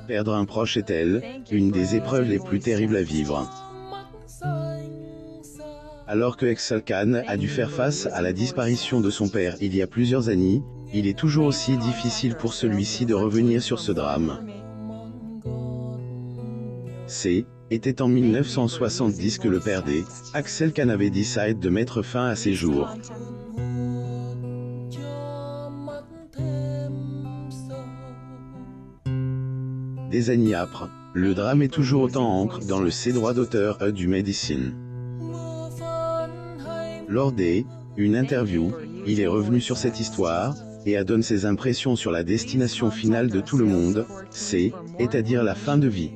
Perdre un proche est-elle une des épreuves les plus terribles à vivre? Alors que Axel Khan a dû faire face à la disparition de son père il y a plusieurs années, il est toujours aussi difficile pour celui-ci de revenir sur ce drame. Était en 1970 que le père Axel Khan avait décidé de mettre fin à ses jours. Des années après, le drame est toujours autant ancré dans le ses droits d'auteur du Medicine. Lors une interview, il est revenu sur cette histoire, et a donné ses impressions sur la destination finale de tout le monde, c'est-à-dire la fin de vie.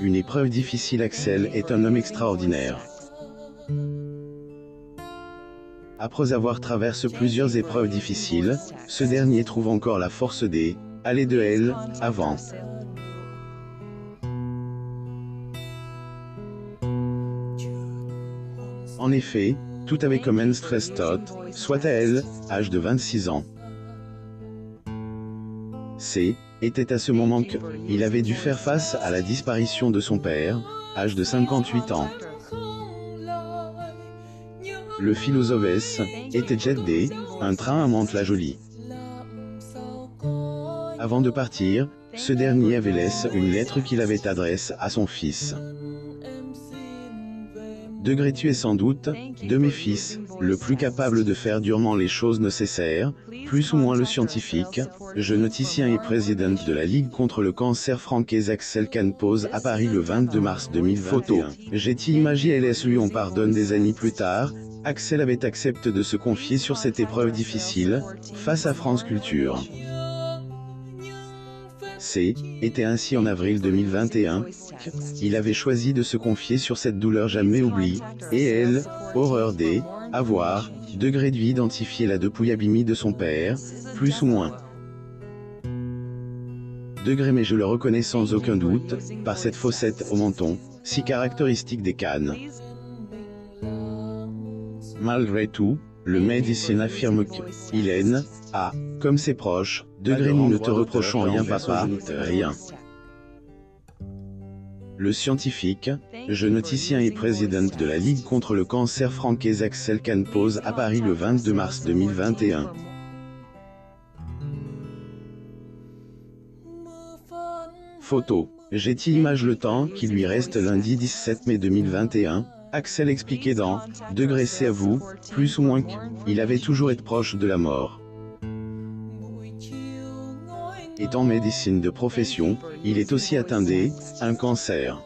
Une épreuve difficile. Axel est un homme extraordinaire. Après avoir traversé plusieurs épreuves difficiles, ce dernier trouve encore la force d'aller de elle avant. En effet, tout avait commencé très tôt, soit à elle, âge de 26 ans. Était à ce moment qu'il avait dû faire face à la disparition de son père, âge de 58 ans. Le philosophe était jet un train à Mantes-la-Jolie. Avant de partir, ce dernier avait laissé une lettre qu'il avait adressée à son fils. Tu es sans doute, de mes fils, le plus capable de faire durement les choses nécessaires, plus ou moins le scientifique, généticien et président de la Ligue contre le cancer française. Axel Khan pose à Paris le 22 mars 2021. J'ai-il imaginé LS lui on pardonne des années plus tard, Axel avait accepté de se confier sur cette épreuve difficile, face à France Culture. Était ainsi en avril 2021, il avait choisi de se confier sur cette douleur jamais oubliée, et elle, horreur avoir de vie identifier la dépouillamie de son père, plus ou moins. Mais je le reconnais sans aucun doute, par cette fossette au menton, si caractéristique des Khan. Malgré tout, le médecin affirme qu'il comme ses proches, nous ne te reprochons rien papa, rien. Le scientifique, généticien et président de la Ligue contre le cancer française. Axel Khan pose à Paris le 22 mars 2021. Photo. J'ai-il image le temps qui lui reste lundi 17 mai 2021, Axel expliquait dans c'est à vous, plus ou moins qu'il avait toujours été proche de la mort. Étant médecin de profession, il est aussi atteint d'un cancer.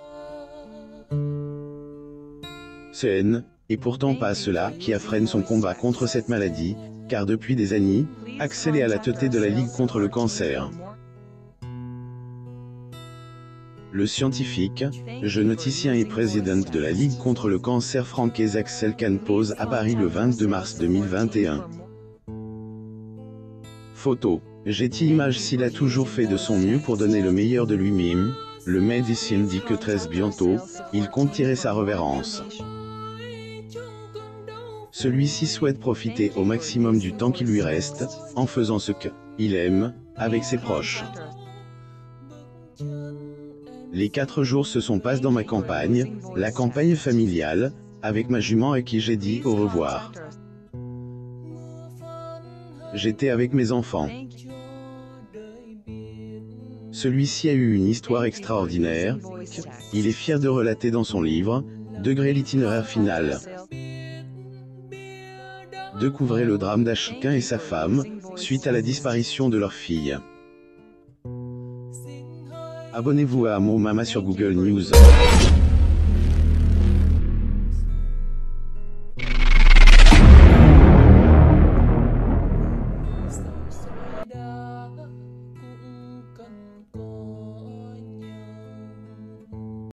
Ce n'est pourtant pas cela qui freine son combat contre cette maladie, car depuis des années, Axel est à la tête de la Ligue contre le cancer. Le scientifique, généticien et président de la Ligue contre le cancer française. Axel Khan pose à Paris le 22 mars 2021. Photo. J'ai-il image s'il a toujours fait de son mieux pour donner le meilleur de lui-même, le médecin dit que très bientôt, il compte tirer sa révérence. Celui-ci souhaite profiter au maximum du temps qui lui reste, en faisant ce qu'il aime, avec ses proches. Les 4 jours se sont passés dans ma campagne, la campagne familiale, avec ma jument à qui j'ai dit au revoir. J'étais avec mes enfants. Celui-ci a eu une histoire extraordinaire, il est fier de relater dans son livre, l'itinéraire final. Découvrez le drame d'Achkin et sa femme, suite à la disparition de leur fille. Abonnez-vous à Mo Mama sur Google News.